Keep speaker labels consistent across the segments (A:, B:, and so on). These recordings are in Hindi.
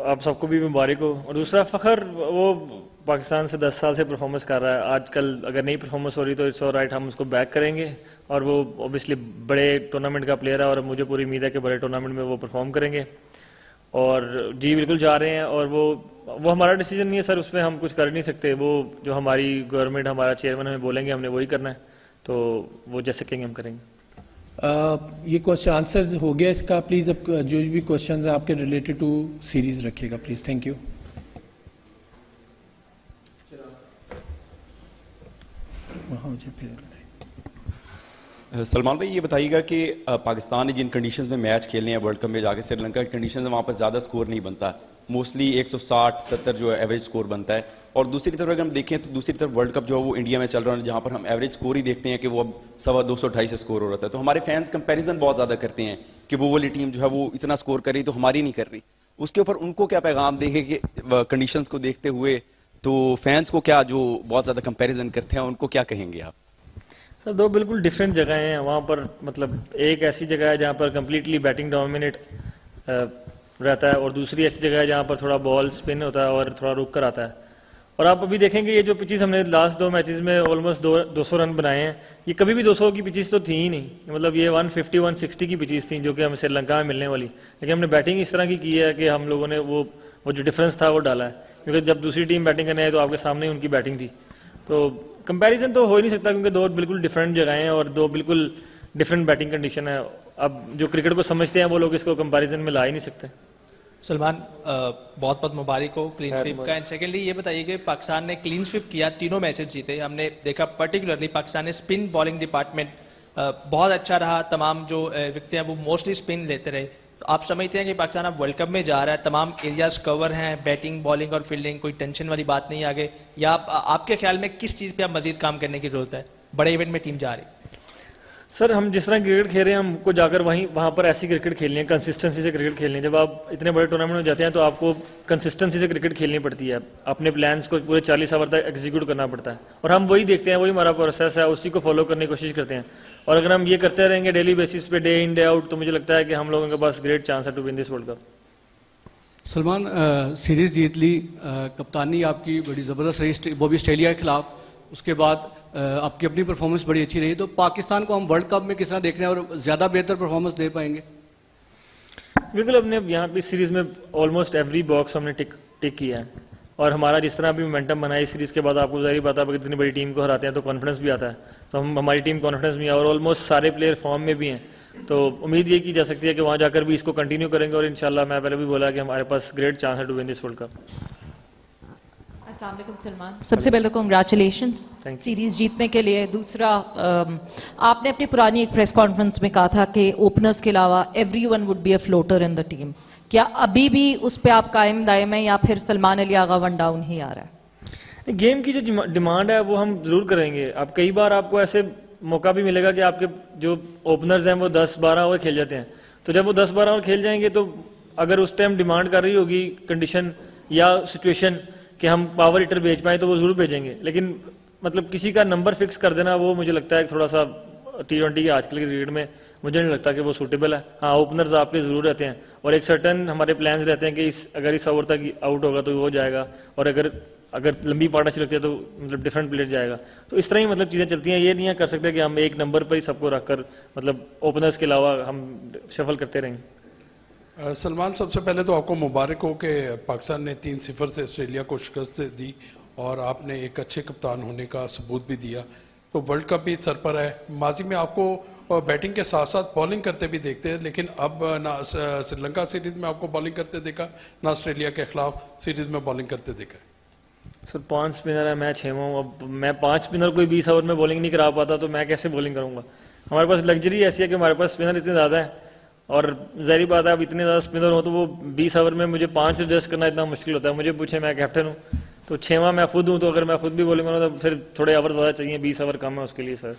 A: आप सबको भी मुबारक हो। और दूसरा फ़ख्र, वो पाकिस्तान से 10 साल से परफॉर्मेंस कर रहा है। आजकल अगर नई परफॉर्मेंस हो रही तो इट्स ऑलराइट, हम उसको बैक करेंगे। और वो ऑब्वियसली बड़े टूर्नामेंट का प्लेयर है और मुझे पूरी उम्मीद है कि बड़े टूर्नामेंट में वो परफॉर्म करेंगे। और जी बिल्कुल जा रहे हैं। और वो हमारा डिसीजन नहीं है सर, उसमें हम कुछ कर नहीं सकते। वो जो हमारी गवर्नमेंट, हमारा चेयरमैन हमें बोलेंगे, हमने वही करना है। तो वो जैसे कहेंगे हम करेंगे।
B: ये क्वेश्चन आंसर हो गया इसका। प्लीज अब जो भी क्वेश्चंस हैं आपके रिलेटेड टू सीरीज रखिएगा प्लीज। Thank you.
C: सलमान भाई ये बताइएगा कि पाकिस्तान ने जिन कंडीशंस में मैच खेलने हैं वर्ल्ड कप में जाके, श्रीलंका की कंडीशंस में वहाँ पर ज़्यादा स्कोर नहीं बनता, मोस्टली 160-70 जो है एवरेज स्कोर बनता है। और दूसरी तरफ अगर हम देखें तो दूसरी तरफ वर्ल्ड कप जो है वो इंडिया में चल रहा है, जहाँ पर हम एवरेज स्कोर ही देखते हैं कि वो अब 225 स्कोर हो रहा था। तो हमारे फैंस कंपैरिजन बहुत ज़्यादा करते हैं कि वो वाली टीम जो है वो इतना स्कोर कर रही तो हमारी नहीं कर रही। उसके ऊपर उनको क्या पैगाम देंगे कि कंडीशंस को देखते हुए तो फैंस को क्या, जो बहुत ज़्यादा कंपैरिजन करते हैं, उनको क्या कहेंगे आप?
A: सर दो बिल्कुल डिफरेंट जगह हैं वहाँ पर। मतलब एक ऐसी जगह है जहाँ पर कम्प्लीटली बैटिंग डोमिनेट रहता है और दूसरी ऐसी जगह है जहाँ पर थोड़ा बॉल स्पिन होता है और थोड़ा रुक कर आता है। और आप अभी देखेंगे ये जो पिचेस हमने लास्ट 2 मैचेस में ऑलमोस्ट 200 रन बनाए हैं, ये कभी भी 200 की पिचेस तो थी ही नहीं। मतलब ये 150-160 की पिचेस थी जो कि हमें श्रीलंका में मिलने वाली। लेकिन हमने बैटिंग इस तरह की है कि हम लोगों ने वो जो डिफरेंस था वो डाला है। क्योंकि जब दूसरी टीम बैटिंग करने आई तो आपके सामने ही उनकी बैटिंग थी। तो कंपैरिजन तो हो ही नहीं सकता क्योंकि दो बिल्कुल डिफरेंट जगह हैं और दो बिल्कुल डिफरेंट बैटिंग कंडीशन है। अब जो क्रिकेट को समझते हैं वो लोग इसको कंपैरिजन में ला ही नहीं सकते।
D: सलमान बहुत बहुत मुबारक हो क्लीन स्वीप का। एंड सेकेंडली ये बताइए कि पाकिस्तान ने क्लीन स्वीप किया, 3 मैचेस जीते। हमने देखा पर्टिकुलरली पाकिस्तान ने स्पिन बॉलिंग डिपार्टमेंट बहुत अच्छा रहा। तमाम जो विकेटें हैं वो मोस्टली स्पिन लेते रहे। तो आप समझते हैं कि पाकिस्तान अब वर्ल्ड कप में जा रहा है, तमाम एरियाज कवर हैं, बैटिंग बॉलिंग और फील्डिंग, कोई टेंशन वाली बात नहीं आगे? या आपके ख्याल में किस चीज़ पे अब मजीद काम करने की जरूरत है? बड़े इवेंट में टीम जा रही।
A: सर हम जिस तरह क्रिकेट खेल रहे हैं हमको जाकर वहाँ पर ऐसी क्रिकेट खेलनी है, कंसिस्टेंसी से क्रिकेट खेलनी है। जब आप इतने बड़े टूर्नामेंट में जाते हैं तो आपको कंसिस्टेंसी से क्रिकेट खेलनी पड़ती है। अपने प्लान्स को पूरे 40 ओवर तक एग्जीक्यूट करना पड़ता है और हम वही देखते हैं, वही हमारा प्रोसेस है, उसी को फॉलो करने की कोशिश करते हैं। और अगर हम ये करते रहेंगे डेली बेसिस पे, डे इन डे आउट, तो मुझे लगता है कि हम लोगों के पास ग्रेट चांस है to win this world cup.
E: Salman series जीत ली, कप्तानी आपकी बड़ी ज़बरदस्त रही, वो भी ऑस्ट्रेलिया के खिलाफ। उसके बाद आपकी अपनी परफॉर्मेंस बड़ी अच्छी रही। तो पाकिस्तान को हम वर्ल्ड कप में किस तरह देख रहे हैं और ज़्यादा बेहतर परफॉर्मेंस दे पाएंगे?
A: बिल्कुल, हमने यहाँ पे सीरीज में ऑलमोस्ट एवरी बॉक्स हमने टिक किया है। और हमारा जिस तरह भी मोमेंटम बना है सीरीज के बाद, आपको ज़ाहिर बात है इतनी बड़ी टीम को हराते हैं तो कॉन्फिडेंस भी आता है। तो हमारी टीम कॉन्फिडेंस में है और ऑलमोस्ट सारे प्लेयर फॉर्म में भी हैं। तो उम्मीद ये की जा सकती है कि वहाँ जाकर भी इसको कंटिन्यू करेंगे और इंशाल्लाह मैं पहले भी बोला कि हमारे पास ग्रेट चांस है to win this world cup.
F: अस्सलाम वालेकुम सलमान, सबसे पहले तो कांग्रेचुलेशंस सीरीज जीतने के लिए। दूसरा, आपने अपनी पुरानी एक प्रेस कॉन्फ्रेंस में कहा था कि ओपनर्स के अलावा everyone would be a floater in the team. क्या अभी भी उस पर आप कायम दायम है या फिर सलमान अली आगा वन डाउन ही आ रहा है?
A: गेम की जो डिमांड है वो हम जरूर करेंगे। अब कई बार आपको ऐसे मौका भी मिलेगा कि आपके जो ओपनर्स हैं वो 10-12 ओवर खेल जाते हैं। तो जब वो 10-12 ओवर खेल जाएंगे तो अगर उस टाइम डिमांड कर रही होगी कंडीशन या सिचुएशन कि हम पावर हिटर भेज पाए तो वो जरूर भेजेंगे। लेकिन मतलब किसी का नंबर फिक्स कर देना वो मुझे लगता है थोड़ा सा T20 के आजकल के क्रिकेट में मुझे नहीं लगता कि वो सूटेबल है। हाँ, ओपनर्स आपके जरूर रहते हैं और एक सर्टन हमारे प्लान्स रहते हैं कि अगर इस ओवर तक आउट होगा तो वो जाएगा और अगर लंबी पार्टनरशिप लगती है तो मतलब डिफरेंट प्लेयर जाएगा। तो इस तरह ही मतलब चीज़ें चलती हैं। ये नहीं कर सकते कि हम एक नंबर पर ही सबको रखकर मतलब ओपनर्स के अलावा हम शफल करते रहेंगे।
G: सलमान, सबसे पहले तो आपको मुबारक हो कि पाकिस्तान ने 3-0 से ऑस्ट्रेलिया को शिकस्त दी और आपने एक अच्छे कप्तान होने का सबूत भी दिया। तो वर्ल्ड कप भी सर पर है। माजी में आपको बैटिंग के साथ साथ बॉलिंग करते भी देखते हैं, लेकिन अब ना श्रीलंका सीरीज में आपको बॉलिंग करते देखा, ना ऑस्ट्रेलिया के खिलाफ सीरीज में बॉलिंग करते देखा।
A: सर 5 स्पिनर है, मैं 6वां हूँ। अब मैं 5 स्पिनर कोई 20 ओवर में बॉलिंग नहीं करा पाता तो मैं कैसे बॉलिंग करूँगा? हमारे पास लग्जरी ऐसी है कि हमारे पास स्पिनर इतने ज़्यादा है और ज़ाहिर बात है अब इतने ज़्यादा स्पिनर हो तो वो 20 ओवर में मुझे 5 एडजस्ट करना इतना मुश्किल होता है। मुझे पूछे, मैं कैप्टन हूँ तो 6वां मैं खुद हूँ, तो अगर मैं खुद भी बॉलिंग करूँ तो फिर थोड़े ओवर ज़्यादा चाहिए, 20 ओवर कम है उसके लिए। सर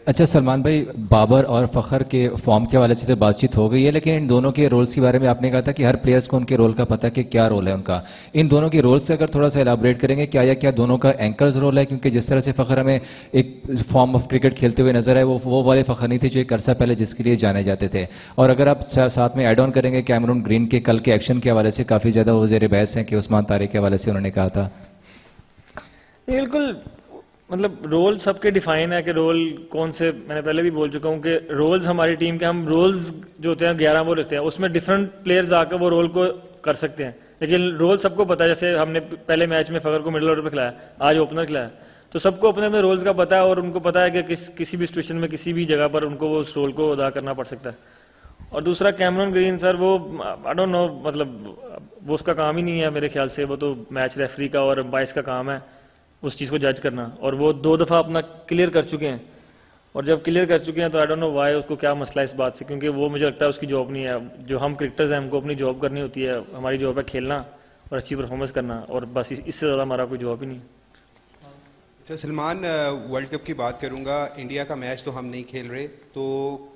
H: अच्छा सलमान भाई, बाबर और फ़खर के फॉर्म के हवाले से तो बातचीत हो गई है, लेकिन इन दोनों के रोल्स के बारे में आपने कहा था कि हर प्लेयर्स को उनके रोल का पता है कि क्या रोल है उनका। इन दोनों के रोल से अगर थोड़ा सा एलाबरेट करेंगे, क्या दोनों का एंकर्स रोल है? क्योंकि जिस तरह से फ़खर हमें एक फॉर्म ऑफ क्रिकेट खेलते हुए नजर आए, वो वाले फ़खर नहीं थे जो एक अरसा पहले जिसके लिए जाने जाते थे। और अगर आप साथ में एड ऑन करेंगे कैमरून ग्रीन के कल के एक्शन के हवाले से काफ़ी ज़्यादा वो ज़ेर बहस हैं कि उस्मान तारिक के हवाले से उन्होंने कहा था।
A: बिल्कुल, मतलब रोल सबके डिफाइन है कि रोल कौन से, मैंने पहले भी बोल चुका हूँ कि रोल्स हमारी टीम के, हम रोल्स जो होते हैं 11 वो रखते हैं, उसमें डिफरेंट प्लेयर्स आकर वो रोल को कर सकते हैं, लेकिन रोल सबको पता है। जैसे हमने पहले मैच में फ़खर को मिडिल ऑर्डर पे खिलाया, आज ओपनर खिलाया, तो सबको अपने अपने रोल्स का पता है और उनको पता है कि किसी भी सिचुएशन में किसी भी जगह पर उनको वो उस रोल को अदा करना पड़ सकता है। और दूसरा कैमरून ग्रीन सर, वो आई डोंट नो, मतलब वो उसका काम ही नहीं है मेरे ख्याल से, वो तो मैच रेफरी का और अंपायर्स का काम है उस चीज़ को जज करना, और वो 2 दफ़ा अपना क्लियर कर चुके हैं। और जब क्लियर कर चुके हैं तो आई डोंट नो वाई, उसको क्या मसला है इस बात से, क्योंकि वो मुझे लगता है उसकी जॉब नहीं है। जो हम क्रिकेटर्स हैं हमको अपनी जॉब करनी होती है, हमारी जॉब है खेलना और अच्छी परफॉर्मेंस करना, और बस इससे ज़्यादा हमारा कोई जॉब ही नहीं है।
I: अच्छा सलमान, वर्ल्ड कप की बात करूंगा, इंडिया का मैच तो हम नहीं खेल रहे, तो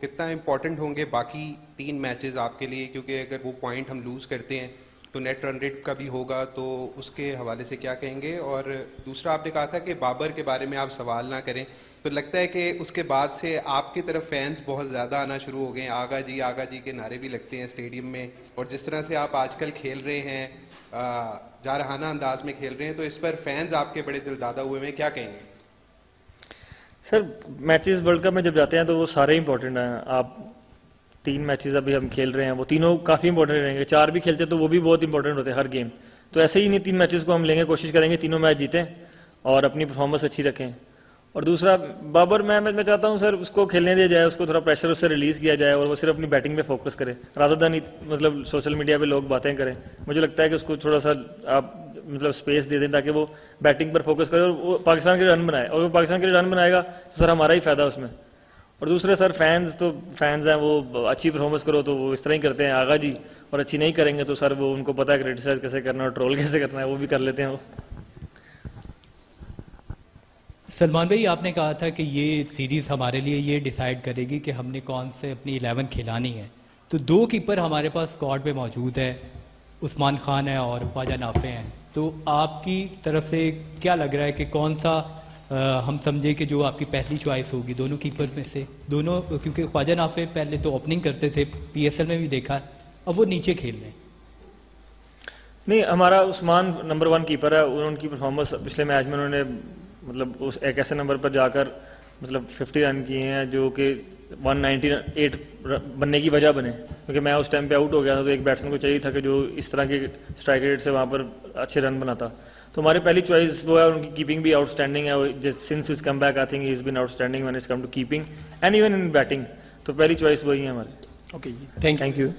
I: कितना इम्पोर्टेंट होंगे बाकी 3 मैचेस आपके लिए? क्योंकि अगर वो पॉइंट हम लूज़ करते हैं तो नेट रन रेट का भी होगा, तो उसके हवाले से क्या कहेंगे? और दूसरा, आपने कहा था कि बाबर के बारे में आप सवाल ना करें, तो लगता है कि उसके बाद से आपकी तरफ फैंस बहुत ज़्यादा आना शुरू हो गए हैं, आगा जी के नारे भी लगते हैं स्टेडियम में, और जिस तरह से आप आजकल खेल रहे हैं, जारहाना अंदाज में खेल रहे हैं, तो इस पर फैंस आपके बड़े दिलदादा हुए हैं, क्या कहेंगे?
A: सर, मैचेस वर्ल्ड कप में जब जाते हैं तो वो सारे इंपॉर्टेंट हैं। आप 3 मैचेस अभी हम खेल रहे हैं, वो तीनों काफ़ी इंपॉर्टेंट रहेंगे। 4 भी खेलते तो वो भी बहुत इंपॉर्टेंट होते हैं हर गेम। तो ऐसे ही नहीं 3 मैचेस को हम लेंगे, कोशिश करेंगे तीनों मैच जीतें और अपनी परफॉर्मेंस अच्छी रखें। और दूसरा, बाबर मैं चाहता हूँ सर उसको खेलने दिया जाए, उसको थोड़ा प्रेशर उससे रिलीज़ किया जाए और वो सिर्फ अपनी बैटिंग पे फोकस करे, रादर देन मतलब सोशल मीडिया पे लोग बातें करें। मुझे लगता है कि उसको थोड़ा सा आप मतलब स्पेस दे दें ताकि वो बैटिंग पर फोकस करे और वो पाकिस्तान के लिए रन बनाए, और वो पाकिस्तान के लिए रन बनाएगा तो सर हमारा ही फ़ायदा उसमें। और दूसरे सर, फैंस हैं, वो अच्छी परफॉर्मेंस करो तो वो इस तरह ही करते हैं आगा जी, और अच्छी नहीं करेंगे तो सर वो उनको पता है क्रिटिसाइज कैसे करना है और ट्रोल कैसे करना है, वो भी कर लेते हैं वो।
J: सलमान भाई, आपने कहा था कि ये सीरीज़ हमारे लिए ये डिसाइड करेगी कि हमने कौन से अपनी 11 खिलानी है, तो 2 कीपर हमारे पास स्क्वाड में मौजूद है, उस्मान खान है और ख्वाजा नाफे हैं, तो आपकी तरफ से क्या लग रहा है कि कौन सा हम समझे कि जो आपकी पहली चॉइस होगी दोनों कीपर में से? दोनों, क्योंकि ख्वाजा नाफे पहले तो ओपनिंग करते थे, PSL में भी देखा, अब वो नीचे खेल रहे हैं।
A: नहीं, हमारा उस्मान नंबर 1 कीपर है। उनकी परफॉर्मेंस पिछले मैच में उन्होंने मतलब उस एक ऐसे नंबर पर जाकर मतलब 50 रन किए हैं जो कि 198 बनने की वजह बने, क्योंकि मैं उस टाइम पे आउट हो गया था, तो एक बैट्समैन को चाहिए था कि जो इस तरह के स्ट्राइक रेट से वहाँ पर अच्छे रन बनाता। तो हमारी पहली चॉइस वो है, उनकी कीपिंग भी आउटस्टैंडिंग है, since his come back I think he is been outstanding when it's come to keeping and even in batting, तो पहली चॉइस वही है हमारी।
B: Okay,
A: thank you.